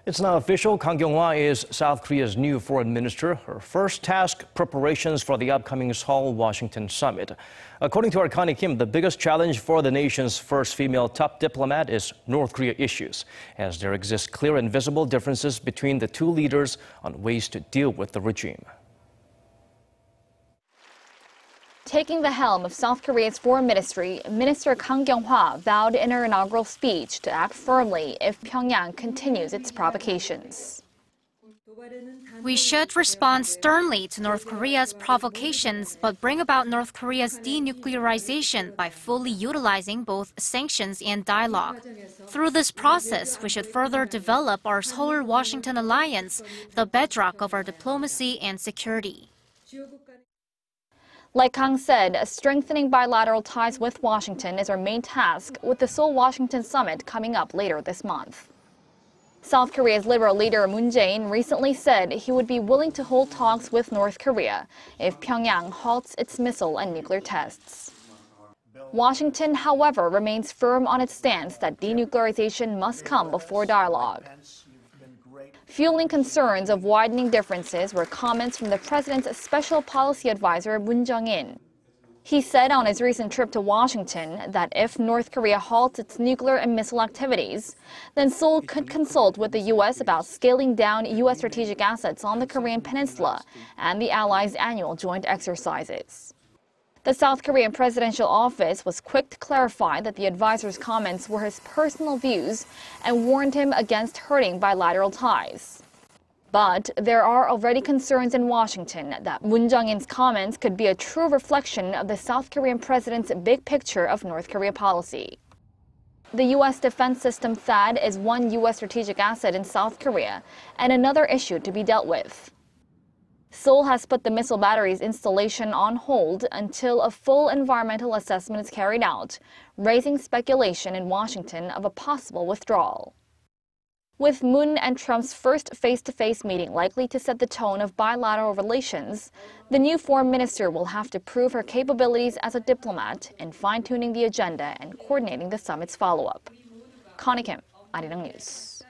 It's now official. Kang Kyung-wha is South Korea's new foreign minister. Her first task, preparations for the upcoming Seoul-Washington summit. According to our Connie Kim, the biggest challenge for the nation's first female top diplomat is North Korea issues, as there exist clear and visible differences between the two leaders on ways to deal with the regime. Taking the helm of South Korea's foreign ministry, Minister Kang Kyung-wha vowed in her inaugural speech to act firmly if Pyongyang continues its provocations. We should respond sternly to North Korea's provocations, but bring about North Korea's denuclearization by fully utilizing both sanctions and dialogue. Through this process, we should further develop our Seoul-Washington alliance, the bedrock of our diplomacy and security. Like Kang said, strengthening bilateral ties with Washington is our main task, with the Seoul-Washington summit coming up later this month. South Korea's liberal leader Moon Jae-in recently said he would be willing to hold talks with North Korea if Pyongyang halts its missile and nuclear tests. Washington, however, remains firm on its stance that denuclearization must come before dialogue. Fueling concerns of widening differences were comments from the president's special policy advisor Moon Jung-in. He said on his recent trip to Washington that if North Korea halts its nuclear and missile activities, then Seoul could consult with the U.S. about scaling down U.S. strategic assets on the Korean peninsula and the allies' annual joint exercises. The South Korean presidential office was quick to clarify that the advisor's comments were his personal views and warned him against hurting bilateral ties. But there are already concerns in Washington that Moon Jung-in's comments could be a true reflection of the South Korean president's big picture of North Korea policy. The U.S. defense system THAAD is one U.S. strategic asset in South Korea and another issue to be dealt with. Seoul has put the missile battery's installation on hold until a full environmental assessment is carried out, raising speculation in Washington of a possible withdrawal. With Moon and Trump's first face-to-face meeting likely to set the tone of bilateral relations, the new foreign minister will have to prove her capabilities as a diplomat in fine-tuning the agenda and coordinating the summit's follow-up. Connie Kim, Arirang News.